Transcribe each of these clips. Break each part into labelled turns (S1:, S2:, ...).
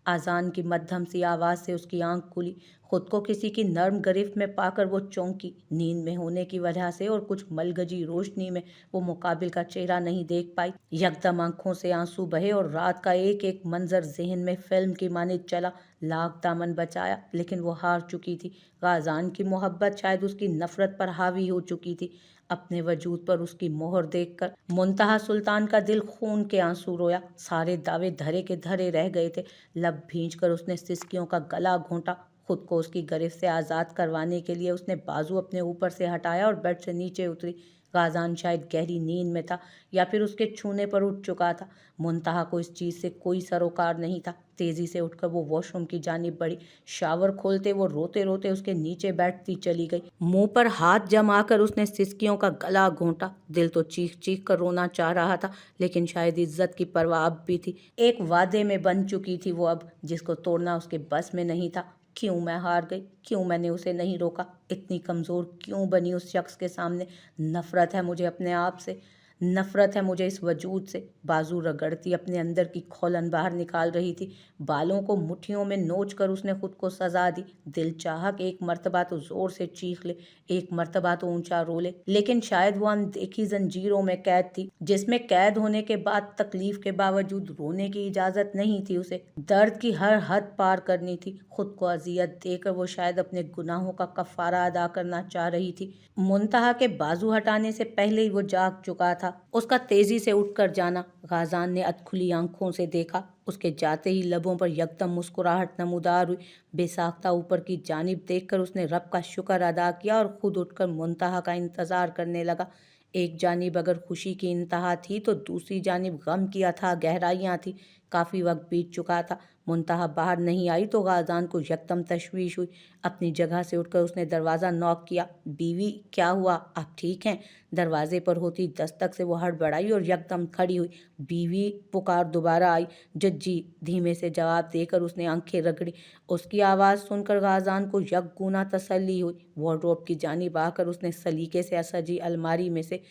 S1: आज़ान की मध्यम सी आवाज़ से उसकी आंख खुली। खुद को किसी की नर्म गिरफ्त में पाकर वो चौंकी। नींद में होने की वजह से और कुछ मलगजी रोशनी में वो मुकाबिल का चेहरा नहीं देख पाई। यकदम आंखों से आंसू बहे और रात का एक एक मंजर जहन में फिल्म की माने चला। लाख दामन बचाया लेकिन वो हार चुकी थी। गाज़ान की मोहब्बत शायद उसकी नफरत पर हावी हो चुकी थी। अपने वजूद पर उसकी मोहर देखकर मुंतहा सुल्तान का दिल खून के आंसू रोया। सारे दावे धरे के धरे रह गए थे। लब भींच कर उसने सिसकियों का गला घोंटा। खुद को उसकी गिरफ्त से आज़ाद करवाने के लिए उसने बाजू अपने ऊपर से हटाया और बेड से नीचे उतरी। गाज़ान शायद गहरी नींद में था या फिर उसके छूने पर उठ चुका था। मुंतहा को इस चीज़ से कोई सरोकार नहीं था। तेज़ी से उठकर वो वॉशरूम की जानिब बढ़ी। शावर खोलते वो रोते रोते उसके नीचे बैठती चली गई। मुंह पर हाथ जमाकर उसने सिसकियों का गला घोंटा। दिल तो चीख चीख कर रोना चाह रहा था लेकिन शायद इज्जत की परवाह अब भी थी। एक वादे में बन चुकी थी वो अब, जिसको तोड़ना उसके बस में नहीं था। क्यों मैं हार गई? क्यों मैंने उसे नहीं रोका? इतनी कमज़ोर क्यों बनी उस शख्स के सामने? नफ़रत है मुझे अपने आप से, नफ़रत है मुझे इस वजूद से। बाजू रगड़ती अपने अंदर की खौलन बाहर निकाल रही थी। बालों को मुट्ठियों में नोच कर उसने खुद को सजा दी। दिल चाहा कि एक मर्तबा तो ज़ोर से चीख ले, एक मर्तबा तो ऊंचा रो ले, लेकिन शायद वो अनदेखी जंजीरों में कैद थी, जिसमें कैद होने के बाद तकलीफ के बावजूद रोने की इजाज़त नहीं थी उसे। दर्द की हर हद पार करनी थी। खुद को अजियत देकर वो शायद अपने गुनाहों का कफ़ारा अदा करना चाह रही थी। मुंतहा के बाजू हटाने से पहले ही वो जाग चुका था। उसका तेजी से उठकर जाना। गाज़ान ने अधखुली आंखों से देखा। उसके जाते ही लबों पर यकदम मुस्कुराहट नमूदार हुई। बेसाख्ता ऊपर की जानिब देखकर उसने रब का शुक्र अदा किया और खुद उठकर मुंतहा का इंतज़ार करने लगा। एक जानिब अगर खुशी की इंतहा थी तो दूसरी जानिब गम की अथाह गहराइयाँ थी। काफ़ी वक्त बीत चुका था। मुंतहा बाहर नहीं आई तो गाज़ान को यकदम तशवीश हुई। अपनी जगह से उठकर उसने दरवाज़ा नॉक किया। बीवी, क्या हुआ? आप ठीक हैं? दरवाजे पर होती दस्तक से वो हड़बड़ाई और यकदम खड़ी हुई। बीवी पुकार दोबारा आई। जज्जी, धीमे से जवाब देकर उसने आंखें रगड़ी। उसकी आवाज़ सुनकर गाज़ान को यकगुना तसल्ली हुई। वार्डरोब की जानिब आकर उसने सलीके से सजी अलमारी में से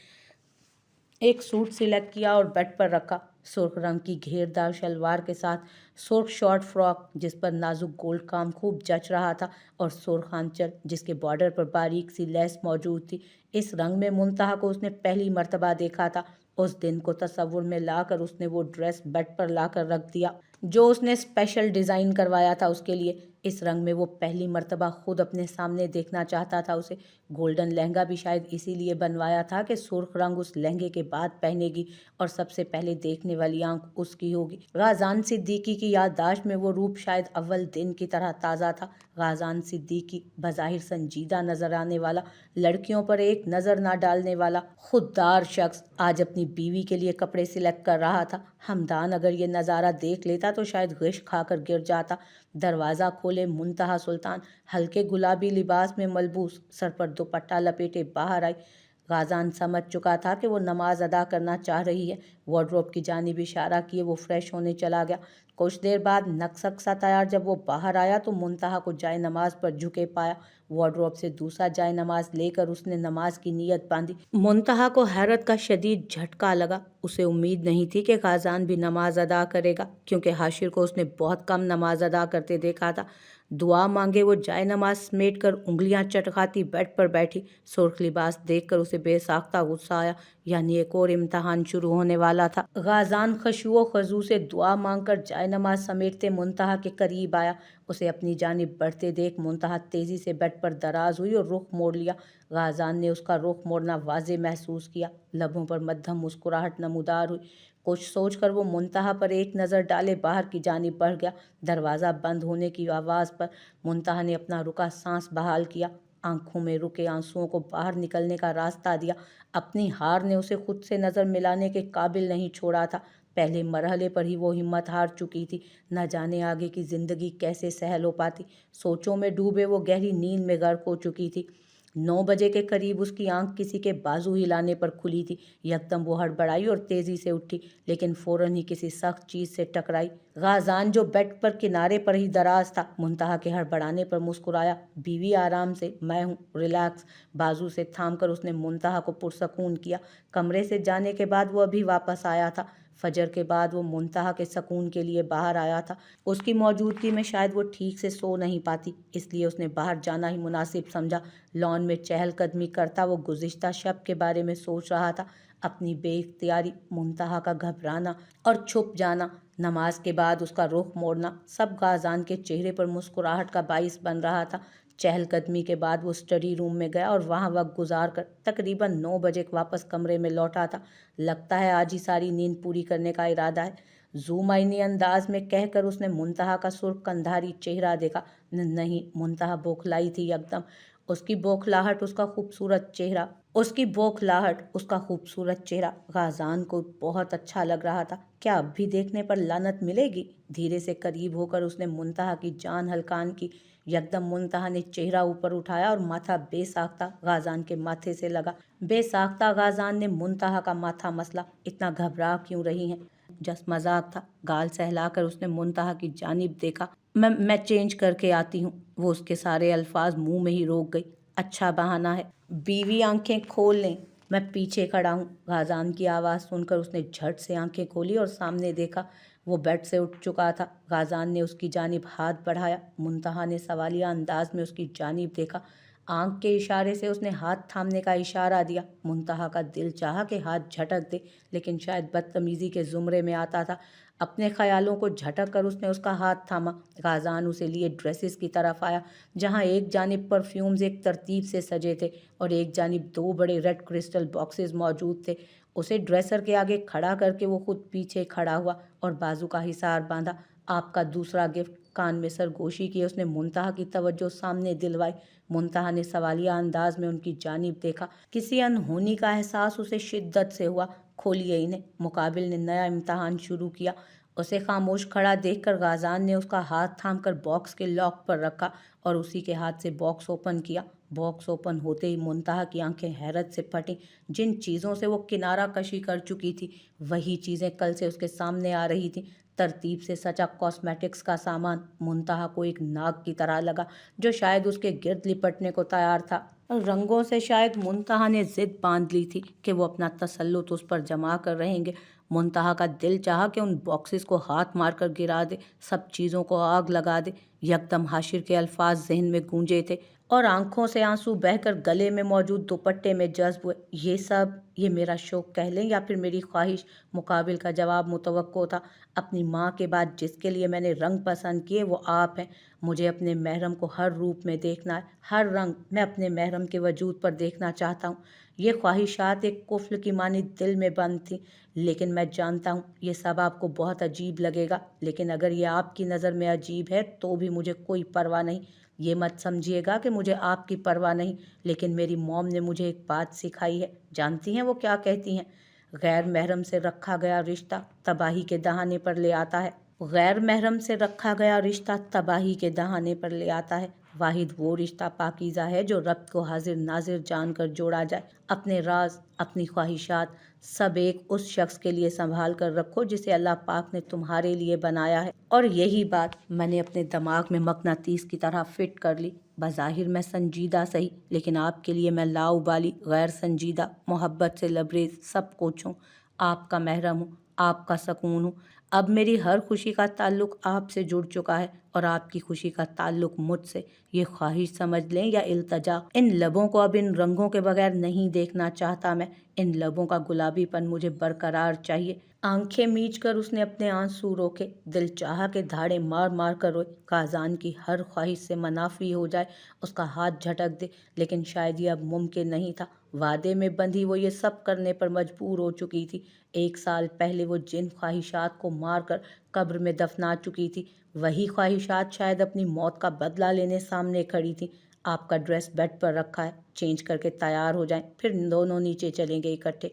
S1: एक सूट सिलेक्ट किया और बेड पर रखा। सुर्ख रंग की घेरदार शलवार के साथ सुर्ख शॉर्ट फ्रॉक जिस पर नाजुक गोल्ड काम खूब जच रहा था और सुर्ख आंचल जिसके बॉर्डर पर बारीक सी लेस मौजूद थी। इस रंग में मुंतहा को उसने पहली मर्तबा देखा था। उस दिन को तस्वुर में लाकर उसने वो ड्रेस बेड पर लाकर रख दिया जो उसने स्पेशल डिज़ाइन करवाया था उसके लिए। इस रंग में वो पहली मर्तबा खुद अपने सामने देखना चाहता था उसे। गोल्डन लहंगा भी शायद इसीलिए बनवाया था कि सुर्ख रंग उस लहंगे के बाद पहनेगी और सबसे पहले देखने वाली आंख उसकी होगी। गाज़ान सिद्दीकी की याददाश्त में वो रूप शायद अव्वल दिन की तरह ताज़ा था। गाज़ान सिद्दीकी, बज़ाहिर संजीदा नजर आने वाला, लड़कियों पर एक नज़र ना डालने वाला, खुददार शख्स, आज अपनी बीवी के लिए कपड़े सिलेक्ट कर रहा था। हमदान अगर ये नज़ारा देख लेता तो शायद गिश खाकर गिर जाता। दरवाज़ा खोले मुंतहा सुल्तान हल्के गुलाबी लिबास में मलबूस, सर पर दुपट्टा लपेटे बाहर आई। गाज़ान समझ चुका था कि वो नमाज अदा करना चाह रही है। वार्डरोब की जानिब इशारा किए वो फ्रेश होने चला गया। कुछ देर बाद नक्सक सा तैयार जब वो बाहर आया तो मुंतहा को जाए नमाज पर झुके पाया। वार्डरोब से दूसरा जाए नमाज लेकर उसने नमाज की नीयत बांधी। मुंतहा को हैरत का शदीद झटका लगा। उसे उम्मीद नहीं थी कि गाज़ान भी नमाज अदा करेगा, क्योंकि हाशिर को उसने बहुत कम नमाज अदा करते देखा था। दुआ मांगे वो जाए नमाज समेट कर उंगलियां चटखाती बेड पर बैठी। सुर्ख लिबास देखकर उसे बेसाख्ता गुस्सा आया, यानी एक और इम्तहान शुरू होने वाला था। गाज़ान खशुओ खजू से दुआ मांगकर जाए नमाज समेटते मुंतहा के करीब आया। उसे अपनी जानिब बढ़ते देख मुंतहा तेजी से बेड पर दराज हुई और रुख मोड़ लिया। गाज़ान ने उसका रुख मोड़ना वाज़े महसूस किया। लबों पर मध्यम मुस्कुराहट नमूदार हुई। कुछ सोचकर वो मुंतहा पर एक नज़र डाले बाहर की जानिब बढ़ गया। दरवाज़ा बंद होने की आवाज़ पर मुंतहा ने अपना रुका सांस बहाल किया। आंखों में रुके आंसुओं को बाहर निकलने का रास्ता दिया। अपनी हार ने उसे खुद से नज़र मिलाने के काबिल नहीं छोड़ा था। पहले मरहले पर ही वो हिम्मत हार चुकी थी। न जाने आगे की ज़िंदगी कैसे सहल हो पाती। सोचों में डूबे वो गहरी नींद में गर्क हो चुकी थी। 9 बजे के करीब उसकी आंख किसी के बाजू हिलाने पर खुली थी। यकदम वो हड़बड़ाई और तेजी से उठी, लेकिन फौरन ही किसी सख्त चीज से टकराई। गाज़ान जो बेड पर किनारे पर ही दराज था, मुंतहा के हड़बड़ाने पर मुस्कुराया। बीवी, आराम से, मैं हूँ, रिलैक्स। बाजू से थाम कर उसने मुंतहा को पुरसकून किया। कमरे से जाने के बाद वो अभी वापस आया था। फजर के बाद वो मुंतहा के सकून के लिए बाहर आया था। उसकी मौजूदगी में शायद वो ठीक से सो नहीं पाती, इसलिए उसने बाहर जाना ही मुनासिब समझा। लॉन में चहलकदमी करता वो गुज़िश्ता शब के बारे में सोच रहा था। अपनी बेइख्तियारी, मुंतहा का घबराना और छुप जाना, नमाज के बाद उसका रुख मोड़ना, सब गाज़ान के चेहरे पर मुस्कुराहट का बाइस बन रहा था। चहलकदमी के बाद वो स्टडी रूम में गया और वहाँ वक्त गुजार कर तकरीबन 9 बजे वापस कमरे में लौटा था। लगता है आज ही सारी नींद पूरी करने का इरादा है, ज़ूमाइनी अंदाज में कहकर उसने मुंतहा का सुर्ख कंधारी चेहरा देखा। नहीं, मुंतहा बौखलाई थी एकदम। उसकी बौखलाहट उसका खूबसूरत चेहरा गाज़ान को बहुत अच्छा लग रहा था। क्या अब भी देखने पर लानत मिलेगी? धीरे से करीब होकर उसने मुंतहा की जान हल्कान की। यकदम मुंतहा ने चेहरा ऊपर उठाया और माथा बेसाख्ता गाज़ान के माथे से लगा। बेसाख्ता गाज़ान ने मुंतहा का माथा मसला। इतना घबरा क्यों रही हैं? जस्ट मजाक था। गाल सहलाकर उसने मुंतहा की जानिब देखा। मैं चेंज करके आती हूँ। वो उसके सारे अल्फाज मुंह में ही रोक गई। अच्छा बहाना है। बीवी आंखें खोल लें, मैं पीछे खड़ा हूँ। गाज़ान की आवाज़ सुनकर उसने झट से आंखें खोली और सामने देखा। वो बेड से उठ चुका था। गाज़ान ने उसकी जानिब हाथ बढ़ाया। मुंतहा ने सवालिया अंदाज में उसकी जानिब देखा। आंख के इशारे से उसने हाथ थामने का इशारा दिया। मुंतहा का दिल चाहा कि हाथ झटक दे, लेकिन शायद बदतमीज़ी के ज़ुमरे में आता था। अपने ख्यालों को झटक कर उसने उसका हाथ थामा। गाज़ान उसे लिए ड्रेसेस की तरफ आया, जहाँ एक जानिब परफ्यूम्स एक तरतीब से सजे थे और एक जानिब 2 बड़े रेड क्रिस्टल बॉक्सेस मौजूद थे। उसे ड्रेसर के आगे खड़ा करके वो खुद पीछे खड़ा हुआ और बाजू का हिसार बांधा। आपका दूसरा गिफ्ट। कान में सरगोशी की उसने मुंतहा की तवज्जो सामने दिलवाई। मुंतहा ने सवालिया अंदाज में उनकी जानिब देखा। किसी अनहोनी का एहसास उसे शिद्दत से हुआ। खोलिए इन्हें। मुकाबिल ने नया इम्तहान शुरू किया। उसे खामोश खड़ा देखकर गाज़ान ने उसका हाथ थामकर बॉक्स के लॉक पर रखा और उसी के हाथ से बॉक्स ओपन किया। बॉक्स ओपन होते ही मुंतहा की आंखें हैरत से फटीं। जिन चीज़ों से वो किनारा कशी कर चुकी थी, वही चीज़ें कल से उसके सामने आ रही थीं। तरतीब से सचा कॉस्मेटिक्स का सामान मुंतहा को एक नाग की तरह लगा, जो शायद उसके गिर्द लिपटने को तैयार था। रंगों से शायद मुंतहा ने जिद बांध ली थी कि वो अपना तसल्लुत उस पर जमा कर रहेंगे। मुंतहा का दिल चाहा कि उन बॉक्सेस को हाथ मारकर गिरा दे, सब चीज़ों को आग लगा दे। यकदम हाशिर के अल्फाज जहन में गूंजे थे और आंखों से आंसू बहकर गले में मौजूद दुपट्टे में जज्ब हुए। ये मेरा शौक कह लें या फिर मेरी ख्वाहिश। मुकाबिल का जवाब मुतवक्को था। अपनी माँ के बाद जिसके लिए मैंने रंग पसंद किए वो आप हैं। मुझे अपने महरम को हर रूप में देखना है, हर रंग मैं अपने महरम के वजूद पर देखना चाहता हूँ। ये ख्वाहिशात एक कुफ्ल की मानिंद दिल में बंद थी, लेकिन मैं जानता हूँ ये सब आपको बहुत अजीब लगेगा, लेकिन अगर ये आपकी नज़र में अजीब है तो भी मुझे कोई परवाह नहीं। ये मत समझिएगा कि मुझे आपकी परवाह नहीं, लेकिन मेरी मॉम ने मुझे एक बात सिखाई है। जानती हैं वो क्या कहती हैं? गैर महरम से रखा गया रिश्ता तबाही के दहाने पर ले आता है। गैर महरम से रखा गया रिश्ता तबाही के दहाने पर ले आता है। वाहिद वो रिश्ता पाकीज़ा है जो रब को हाजिर नाजिर जानकर जोड़ा जाए। अपने राज, अपनी ख्वाहिशात सब एक उस शख्स के लिए संभाल कर रखो जिसे अल्लाह पाक ने तुम्हारे लिए बनाया है। और यही बात मैंने अपने दिमाग में मकनातीस की तरह फिट कर ली। बज़ाहिर मैं संजीदा सही, लेकिन आपके लिए मैं लाउबाली, गैर संजीदा, मोहब्बत से लबरेज सब कुछ हूँ। आपका महरम हूँ, आपका सकून हूँ। अब मेरी हर खुशी का ताल्लुक आपसे जुड़ चुका है और आपकी खुशी का ताल्लुक मुझसे। ये ख्वाहिश समझ लें या इल्तजा। इन लबों को अब इन रंगों के बगैर नहीं देखना चाहता मैं। इन लबों का गुलाबीपन मुझे बरकरार चाहिए। आंखें मीच कर उसने अपने आंसू रोके। दिल चाहा के धाड़े मार मार कर रोए। गाज़ान की हर ख्वाहिश से मनाफी हो जाए, उसका हाथ झटक दे, लेकिन शायद ये अब मुमकिन नहीं था। वादे में बंधी वो ये सब करने पर मजबूर हो चुकी थी। 1 साल पहले वो जिन ख्वाहिशात को मार कर कब्र में दफना चुकी थी, वही ख्वाहिशात शायद अपनी मौत का बदला लेने सामने खड़ी थी। आपका ड्रेस बेड पर रखा है, चेंज करके तैयार हो जाएं, फिर दोनों नीचे चलेंगे इकट्ठे।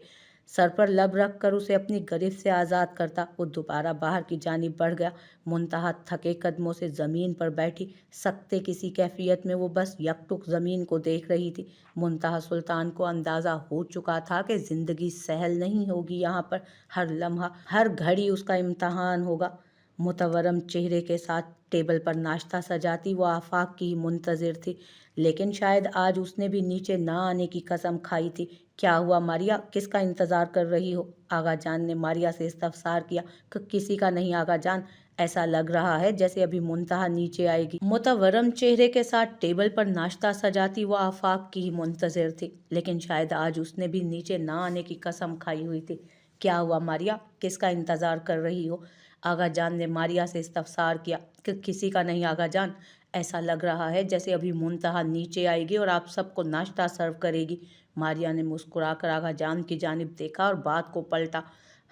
S1: सर पर लब रख कर उसे अपनी गिरफ्त से आज़ाद करता वो दोबारा बाहर की जानिब बढ़ गया। मुंतहा थके कदमों से ज़मीन पर बैठी, सख्ते किसी कैफियत में वो बस यकटुक ज़मीन को देख रही थी। मुंतहा सुल्तान को अंदाज़ा हो चुका था कि ज़िंदगी सहल नहीं होगी यहाँ पर। हर लम्हा, हर घड़ी उसका इम्तहान होगा। मुतवरम चेहरे के साथ टेबल पर नाश्ता सजाती वो आफाक की मुंतजिर थी, लेकिन शायद आज उसने भी नीचे ना आने की कसम खाई थी। क्या हुआ मारिया, किसका इंतजार कर रही हो? आगा जान ने मारिया से इस्तफसार किया। किसी का नहीं आगा जान, ऐसा लग रहा है जैसे अभी मुंतहा नीचे आएगी। मुतवरम चेहरे के साथ टेबल पर नाश्ता सजाती वो आफाक की ही मुंतजिर थी, लेकिन शायद आज उसने भी नीचे ना आने की कसम खाई हुई थी। क्या हुआ मारिया, किसका इंतजार कर रही हो? आगा जान ने मारिया से इस्तफसार किया। कि किसी का नहीं आगा जान, ऐसा लग रहा है जैसे अभी मुंतहा नीचे आएगी और आप सबको नाश्ता सर्व करेगी। मारिया ने मुस्कुराकर आगा जान की जानिब देखा और बात को पलटा।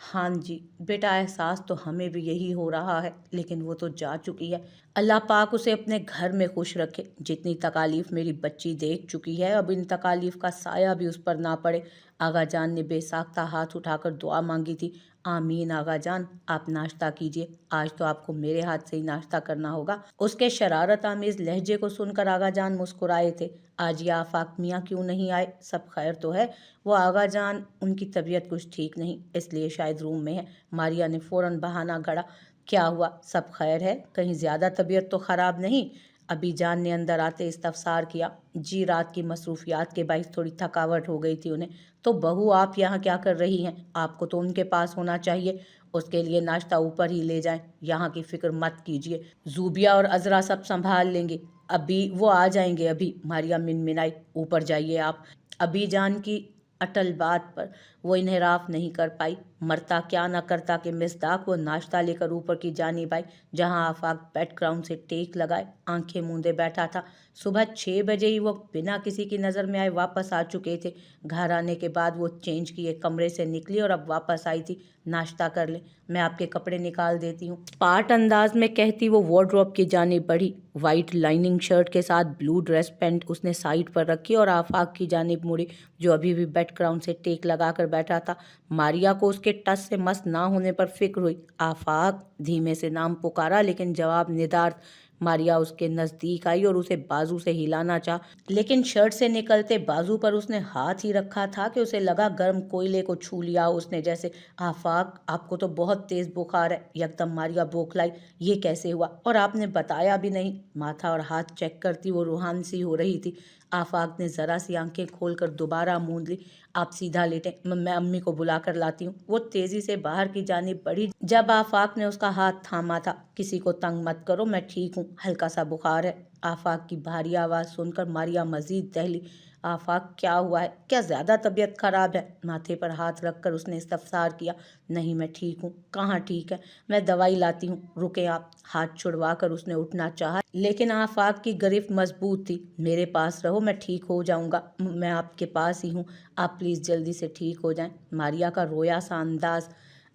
S1: हाँ जी बेटा, एहसास तो हमें भी यही हो रहा है, लेकिन वो तो जा चुकी है। अल्लाह पाक उसे अपने घर में खुश रखे। जितनी तकालीफ मेरी बच्ची देख चुकी है, अब इन तकालीफ का साया भी उस पर ना पड़े। आगा जान ने बेसाख्ता हाथ उठाकर दुआ मांगी थी। आमीन आगा जान, आप नाश्ता कीजिए, आज तो आपको मेरे हाथ से ही नाश्ता करना होगा। उसके शरारत आमेज लहजे को सुनकर आगा जान मुस्कुराए थे। आज ये आफाक मियाँ क्यों नहीं आए? सब खैर तो है? वो आगा जान, उनकी तबीयत कुछ ठीक नहीं, इसलिए शायद रूम में है। मारिया ने फौरन बहाना गढ़ा। क्या हुआ, सब खैर है? कहीं ज्यादा तबीयत तो खराब नहीं? अभी जान ने अंदर आते इस्तफसार किया। जी, रात की मसरूफियात के बाइस थोड़ी थकावट हो गई थी उन्हें। तो बहू, आप यहाँ क्या कर रही हैं? आपको तो उनके पास होना चाहिए। उसके लिए नाश्ता ऊपर ही ले जाएं, यहाँ की फिक्र मत कीजिए। जूबिया और अजरा सब संभाल लेंगे, अभी वो आ जाएंगे। अभी, मारिया मिनमिनाई। ऊपर जाइए आप। अभी जान की अटल बात पर वो इन्हिराफ नहीं कर पाई। मरता क्या न करता कि मिसदाक वो नाश्ता लेकर ऊपर की जानिब आई, जहां आफाक बैकग्राउंड से टेक लगाए आंखें मूंदे बैठा था। सुबह 6 बजे ही वो बिना किसी की नज़र में आए वापस आ चुके थे। घर आने के बाद वो चेंज किए कमरे से निकली और अब वापस आई थी। नाश्ता कर ले, मैं आपके कपड़े निकाल देती हूँ। पार्ट अंदाज में कहती वो वार्डरोब की जानिब बढ़ी। वाइट लाइनिंग शर्ट के साथ ब्लू ड्रेस पैंट उसने साइड पर रखी और आफाक की जानिब मुड़ी, जो अभी भी बैकग्राउंड से टेक लगाकर बैठा था। मारिया को उसके टच से मस ना होने पर फिक्र हुई। आफाक, धीमे से नाम पुकारा, लेकिन जवाब निदार्थ। मारिया उसके नजदीक आई और उसे बाजू से हिलाना चाहा, लेकिन शर्ट से निकलते बाजू पर उसने हाथ ही रखा था कि उसे लगा गर्म कोयले को छू लिया उसने जैसे। आफाक, आपको तो बहुत तेज बुखार है। यकदम मारिया बौखलाई। ये कैसे हुआ? और आपने बताया भी नहीं। माथा और हाथ चेक करती वो रूहान सी हो रही थी। आफाक ने जरा सी आंखें खोलकर दोबारा मूंद ली। आप सीधा लेटें, मैं अम्मी को बुला कर लाती हूँ। वो तेजी से बाहर की जानिब बढ़ी जब आफाक ने उसका हाथ थामा था। किसी को तंग मत करो, मैं ठीक हूँ, हल्का सा बुखार है। आफाक की भारी आवाज़ सुनकर मारिया मजीद दहली। आफाक, क्या हुआ है? क्या ज़्यादा तबीयत खराब है? माथे पर हाथ रखकर उसने इस्तफसार किया। नहीं, मैं ठीक हूँ। कहाँ ठीक है? मैं दवाई लाती हूँ, रुके आप। हाथ छुड़वा कर उसने उठना चाहा, लेकिन आफाक की गिरफ्त मजबूत थी। मेरे पास रहो, मैं ठीक हो जाऊंगा, मैं आपके पास ही हूँ। आप प्लीज़ जल्दी से ठीक हो जाएं। मारिया का रोया सा अंदाज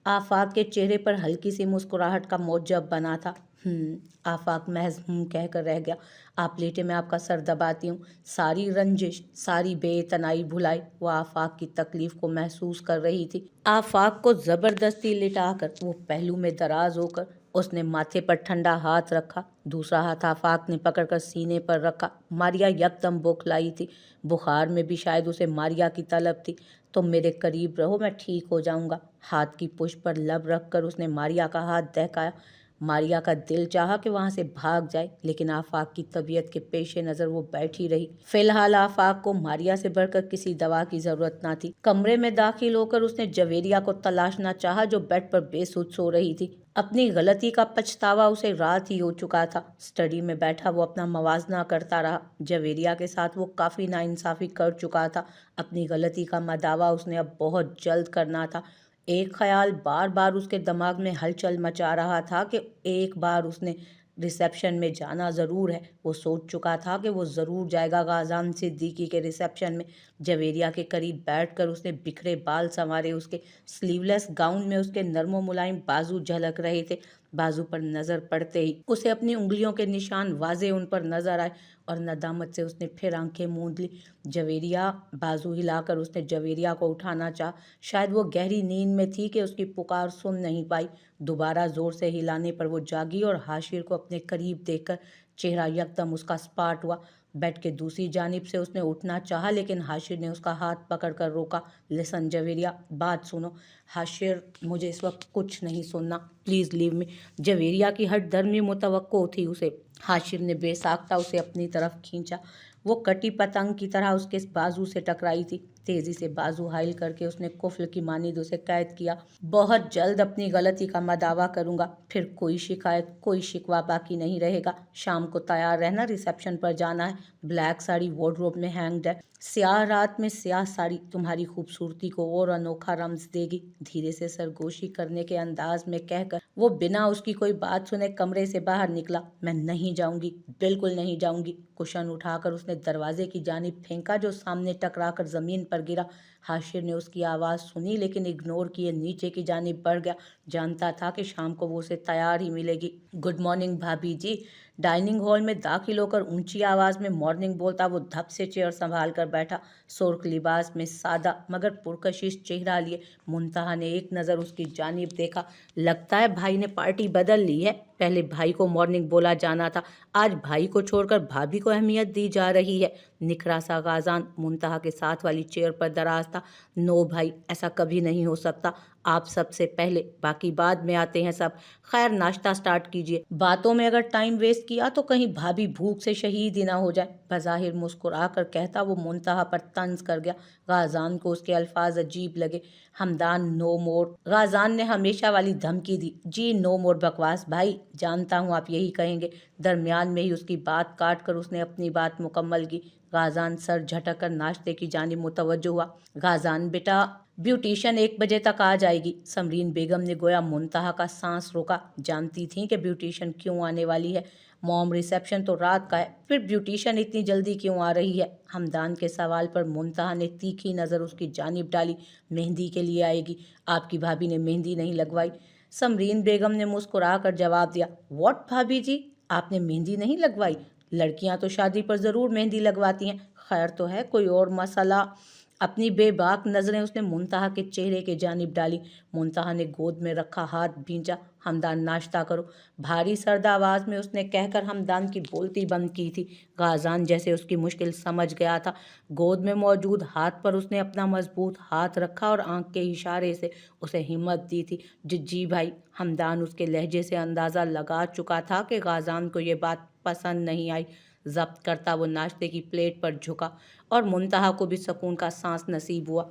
S1: आफाक के चेहरे पर हल्की सी मुस्कुराहट का मौजब बना था। आफाक महज कहकर रह गया। आप लेटे, मैं आपका सर दबाती हूँ। सारी रंजिश, सारी बेतनाई भुलाई वो आफाक की तकलीफ को महसूस कर रही थी। आफाक को जबरदस्ती लिटाकर वो पहलू में दराज होकर उसने माथे पर ठंडा हाथ रखा। दूसरा हाथ आफाक ने पकड़कर सीने पर रखा। मारिया यकदम बौखलाई थी। बुखार में भी शायद उसे मारिया की तलब थी। तो मेरे करीब रहो, मैं ठीक हो जाऊंगा। हाथ की पुष्ट पर लब रखकर उसने मारिया का हाथ दहकाया। मारिया का दिल चाहा कि वहां से भाग जाए, लेकिन आफाक की तबीयत के पेश नज़र वो बैठी रही। फिलहाल आफाक को मारिया से बढ़कर किसी दवा की जरूरत ना थी। कमरे में दाखिल होकर उसने जवेरिया को तलाशना चाहा, जो बेड पर बेसुध सो रही थी। अपनी गलती का पछतावा उसे रात ही हो चुका था। स्टडी में बैठा वो अपना मवाजना करता रहा। जवेरिया के साथ वो काफ़ी नाइंसाफ़ी कर चुका था। अपनी गलती का मदावा उसने अब बहुत जल्द करना था। एक ख्याल बार बार उसके दिमाग में हलचल मचा रहा था कि एक बार उसने रिसेप्शन में जाना ज़रूर है। वो सोच चुका था कि वो ज़रूर जाएगा गाज़ान सिद्दीकी के रिसेप्शन में। जवेरिया के करीब बैठकर उसने बिखरे बाल संवारे। उसके स्लीवलेस गाउन में उसके नर्मो मुलायम बाजू झलक रहे थे। बाजू पर नज़र पड़ते ही उसे अपनी उंगलियों के निशान वाजे उन पर नजर आए और नदामत से उसने फिर आंखें मूंद ली। जवेरिया, बाजू हिलाकर उसने जवेरिया को उठाना चाहा। शायद वो गहरी नींद में थी कि उसकी पुकार सुन नहीं पाई। दोबारा जोर से हिलाने पर वो जागी और हाशिर को अपने करीब देखकर चेहरा यकदम उसका सपाट हुआ। बेड के दूसरी जानिब से उसने उठना चाहा, लेकिन हाशिर ने उसका हाथ पकड़कर रोका। लिसन जवेरिया, बात सुनो। हाशिर, मुझे इस वक्त कुछ नहीं सुनना, प्लीज़ लीव मी। जवेरिया की हट धर्मी मुतवक्को थी उसे। हाशिर ने बेसाख्ता उसे अपनी तरफ खींचा। वो कटी पतंग की तरह उसके बाजू से टकराई थी। तेजी से बाजू हाइल करके उसने कुफ्ल की मानिद उसे कैद किया। बहुत जल्द अपनी गलती का मैं दावा करूंगा, फिर कोई शिकायत, कोई शिकवा बाकी नहीं रहेगा। शाम को तैयार रहना, रिसेप्शन पर जाना है। ब्लैक साड़ी वार्डरोब में हैंग्ड है। स्याह रात में स्याह साड़ी तुम्हारी खूबसूरती को और अनोखा रम्ज देगी। धीरे से सरगोशी करने के अंदाज में कहकर वो बिना उसकी कोई बात सुने कमरे से बाहर निकला। मैं नहीं जाऊंगी, बिल्कुल नहीं जाऊंगी। कुशन उठाकर उसने दरवाजे की जानिब फेंका, जो सामने टकराकर जमीन पर गिरा। हाशिर ने उसकी आवाज़ सुनी, लेकिन इग्नोर किए नीचे की जानिब बढ़ गया। जानता था कि शाम को वो उसे तैयार ही मिलेगी। गुड मॉर्निंग भाभी जी। डाइनिंग हॉल में दाखिल होकर ऊंची आवाज़ में मॉर्निंग बोलता वो धप से चेयर संभाल कर बैठा। सुर्ख लिबास में सादा मगर पुरकशिश चेहरा लिए मुंतहा ने एक नज़र उसकी जानिब देखा। लगता है भाई ने पार्टी बदल ली है। पहले भाई को मॉर्निंग बोला जाना था, आज भाई को छोड़कर भाभी को अहमियत दी जा रही है। निखरा सा गाजान मुंतहा के साथ वाली चेयर पर दराज था। नो भाई, ऐसा कभी नहीं हो सकता। आप सबसे पहले, बाकी बाद में आते हैं सब। खैर, नाश्ता स्टार्ट कीजिए। बातों में अगर टाइम वेस्ट किया तो कहीं भाभी भूख से शहीद ही ना हो जाए। बज़ाहिर मुस्कुरा कर कहता वो मुंतहा पर तंज कर गया। गाजान को उसके अल्फाज अजीब लगे। हमदान, नो मोर। गाजान ने हमेशा वाली धमकी दी। जी नो मोर बकवास भाई, जानता हूँ आप यही कहेंगे। दरमियान में ही उसकी बात काट कर उसने अपनी बात मुकम्मल की। गाजान सर झटक कर नाश्ते की जानिब मुतवज्जो हुआ। गाजान बेटा, ब्यूटिशियन 1 बजे तक आ जाएगी। समरीन बेगम ने गोया मुंतहा का सांस रोका। जानती थी कि ब्यूटिशियन क्यों आने वाली है। मॉम, रिसेप्शन तो रात का है, फिर ब्यूटिशियन इतनी जल्दी क्यों आ रही है? हमदान के सवाल पर मुंतहा ने तीखी नज़र उसकी जानिब डाली। मेहंदी के लिए आएगी। आपकी भाभी ने मेहंदी नहीं लगवाई। समरीन बेगम ने मुस्कुरा कर जवाब दिया। व्हाट भाभी जी, आपने मेहंदी नहीं लगवाई? लड़कियां तो शादी पर ज़रूर मेहंदी लगवाती हैं। खैर तो है, कोई और मसला? अपनी बेबाक नज़रें उसने मुंतहा के चेहरे के जानिब डाली। मुंतहा ने गोद में रखा हाथ भींचा। हमदान, नाश्ता करो। भारी सर्द आवाज़ में उसने कहकर हमदान की बोलती बंद की थी। गाजान जैसे उसकी मुश्किल समझ गया था। गोद में मौजूद हाथ पर उसने अपना मजबूत हाथ रखा और आंख के इशारे से उसे हिम्मत दी थी। जी भाई। हमदान उसके लहजे से अंदाज़ा लगा चुका था कि गाजान को ये बात पसंद नहीं आई। जब्त करता वो नाश्ते की प्लेट पर झुका और मुंतहा को भी सुकून का सांस नसीब हुआ।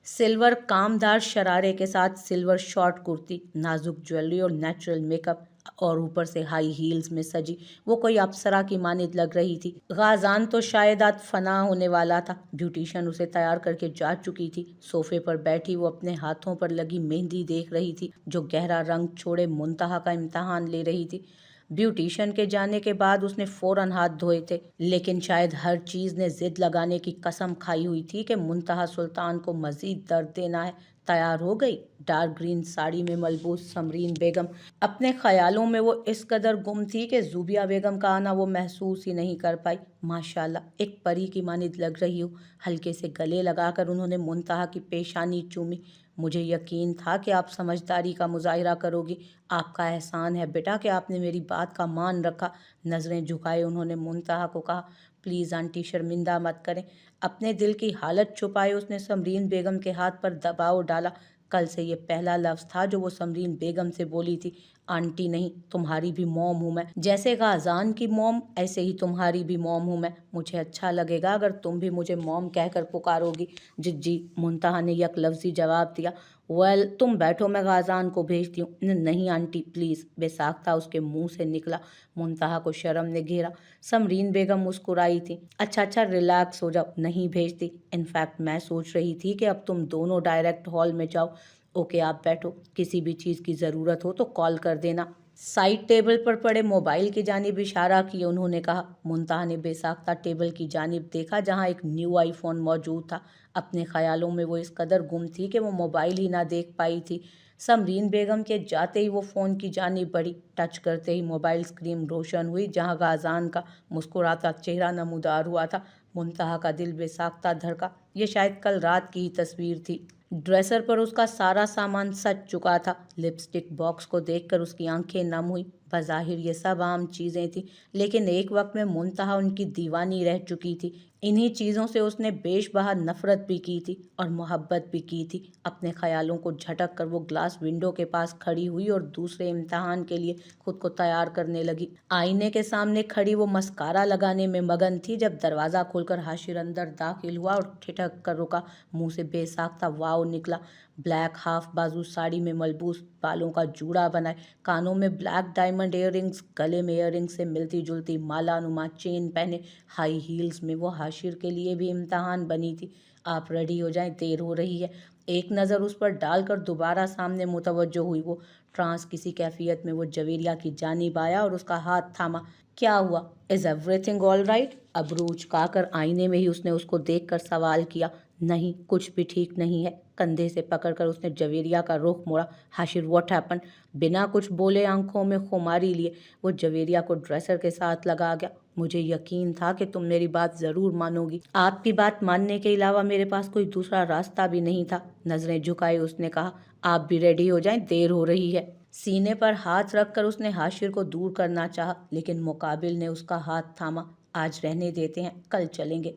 S1: सिल्वर कामदार शरारे के साथ सिल्वर शॉर्ट कुर्ती, नाजुक ज्वेलरी और नेचुरल मेकअप और ऊपर से हाई हील्स में सजी वो कोई अप्सरा की मानिद लग रही थी। गाजान तो शायद आज फना होने वाला था। ब्यूटिशियन उसे तैयार करके जा चुकी थी। सोफे पर बैठी वो अपने हाथों पर लगी मेहंदी देख रही थी, जो गहरा रंग छोड़े मुंतहा का इम्तहान ले रही थी। ब्यूटिशियन के जाने के बाद उसने फौरन हाथ धोए थे, लेकिन शायद हर चीज़ ने जिद लगाने की कसम खाई हुई थी कि मुंतहा सुल्तान को मजीद दर्द देना है। तैयार हो गई। डार्क ग्रीन साड़ी में मलबूस समरीन बेगम अपने ख्यालों में वो इस कदर गुम थी कि ज़ुबिया बेगम का आना वो महसूस ही नहीं कर पाई। माशाल्लाह, एक परी की मानिद लग रही हो। हल्के से गले लगाकर उन्होंने मुंतहा की पेशानी चूमी। मुझे यकीन था कि आप समझदारी का मुजाहिरा करोगी। आपका एहसान है बेटा कि आपने मेरी बात का मान रखा। नज़रें झुकाए उन्होंने मुंतहा को कहा, प्लीज़ आंटी शर्मिंदा मत करें। अपने दिल की हालत छुपाए उसने समरीन बेगम के हाथ पर दबाव डाला। कल से ये पहला लफ्ज़ था जो वो समरीन बेगम से बोली थी। आंटी नहीं, तुम्हारी भी मॉम हूँ मैं। जैसे गाजान की मॉम, ऐसे ही तुम्हारी भी मॉम हूँ मैं। मुझे अच्छा लगेगा अगर तुम भी मुझे मॉम कहकर पुकारोगी। जी, मुंतहा ने यक लफ्ज़ी जवाब दिया। वेल, तुम बैठो, मैं गाजान को भेजती हूँ। नहीं आंटी प्लीज़, बेसाख्ता उसके मुंह से निकला। मुंतहा को शर्म ने घेरा। समरीन बेगम मुस्कुराई थी। अच्छा, रिलैक्स हो जाओ, नहीं भेजती। इनफैक्ट मैं सोच रही थी कि अब तुम दोनों डायरेक्ट हॉल में जाओ। ओके, आप बैठो, किसी भी चीज़ की ज़रूरत हो तो कॉल कर देना। साइड टेबल पर पड़े मोबाइल की जानिब इशारा किए उन्होंने कहा। मुंतहा ने बेसाख्ता टेबल की जानिब देखा जहां एक न्यू आईफोन मौजूद था। अपने ख्यालों में वो इस कदर गुम थी कि वो मोबाइल ही ना देख पाई थी। समरीन बेगम के जाते ही वो फ़ोन की जानिब बढ़ी। टच करते ही मोबाइल स्क्रीन रोशन हुई, जहां गाजान का मुस्कुराता चेहरा नमूदार हुआ था। मुंतहा का दिल बेसाख्ता धड़का। ये शायद कल रात की ही तस्वीर थी। ड्रेसर पर उसका सारा सामान सज चुका था। लिपस्टिक बॉक्स को देखकर उसकी आंखें नम हुई। बज़ाहिर ये सब आम चीज़ें थीं, लेकिन एक वक्त में मुंतहा उनकी दीवानी रह चुकी थी। इन्हीं चीज़ों से उसने बेशबहा नफ़रत भी की थी और मोहब्बत भी की थी। अपने ख़यालों को झटक कर वो ग्लास विंडो के पास खड़ी हुई और दूसरे इम्तिहान के लिए खुद को तैयार करने लगी। आईने के सामने खड़ी वो मस्कारा लगाने में मगन थी जब दरवाज़ा खोलकर हाशिर अंदर दाखिल हुआ और ठिठक कर रुका। मुंह से बेसाख्ता वाव निकला। ब्लैक हाफ बाजू साड़ी में मलबूस, बालों का जूड़ा बनाए, कानों में ब्लैक डायमंड इयररिंग्स, गले में इयररिंग्स से मिलती जुलती मालानुमा चेन पहने, हाई हील्स में वो हाशिर के लिए भी इम्तहान बनी थी। आप रेडी हो जाएं, देर हो रही है। एक नज़र उस पर डालकर दोबारा सामने मुतवज्जो हुई वो। ट्रांस किसी कैफियत में वो जवेरिया की जानिब आया और उसका हाथ थामा। क्या हुआ? Is everything all right? अबरू उचकाकर आईने में ही उसने उसको देखकर सवाल किया। नहीं, कुछ भी ठीक नहीं है। कंधे से पकड़कर उसने जवेरिया का रुख मोड़ा। Hashir, what happen? बिना कुछ बोले आंखों में खुमारी लिए वो जवेरिया को ड्रेसर के साथ लगा गया। मुझे यकीन था कि तुम मेरी बात ज़रूर मानोगी। आपकी बात मानने के अलावा मेरे पास कोई दूसरा रास्ता भी नहीं था। नज़रें झुकाए उसने कहा, आप भी रेडी हो जाएं, देर हो रही है। सीने पर हाथ रखकर उसने हाशिर को दूर करना चाहा, लेकिन मुकाबिल ने उसका हाथ थामा। आज रहने देते हैं, कल चलेंगे।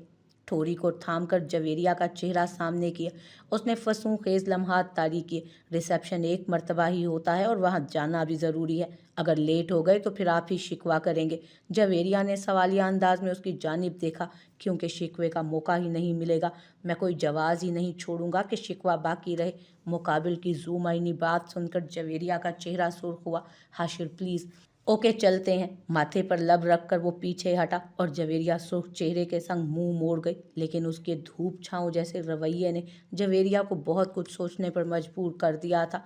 S1: ठोरी को थामकर जवेरिया का चेहरा सामने किया। उसने फसूं खेज लम्हात तारी किए। रिसेप्शन एक मर्तबा ही होता है और वहाँ जाना भी ज़रूरी है। अगर लेट हो गए तो फिर आप ही शिकवा करेंगे। जवेरिया ने सवालिया अंदाज में उसकी जानिब देखा। क्योंकि शिकवे का मौका ही नहीं मिलेगा, मैं कोई जवाज़ ही नहीं छोड़ूंगा कि शिकवा बाकी रहे। मुकाबिल की ज़ूमाइनी बात सुनकर जवेरिया का चेहरा सुर्ख हुआ। हाशिर, प्लीज़। ओके, चलते हैं। माथे पर लब रखकर वो पीछे हटा और जवेरिया सुर्ख चेहरे के संग मुंह मोड़ गई। लेकिन उसके धूप छांव जैसे रवैये ने जवेरिया को बहुत कुछ सोचने पर मजबूर कर दिया था।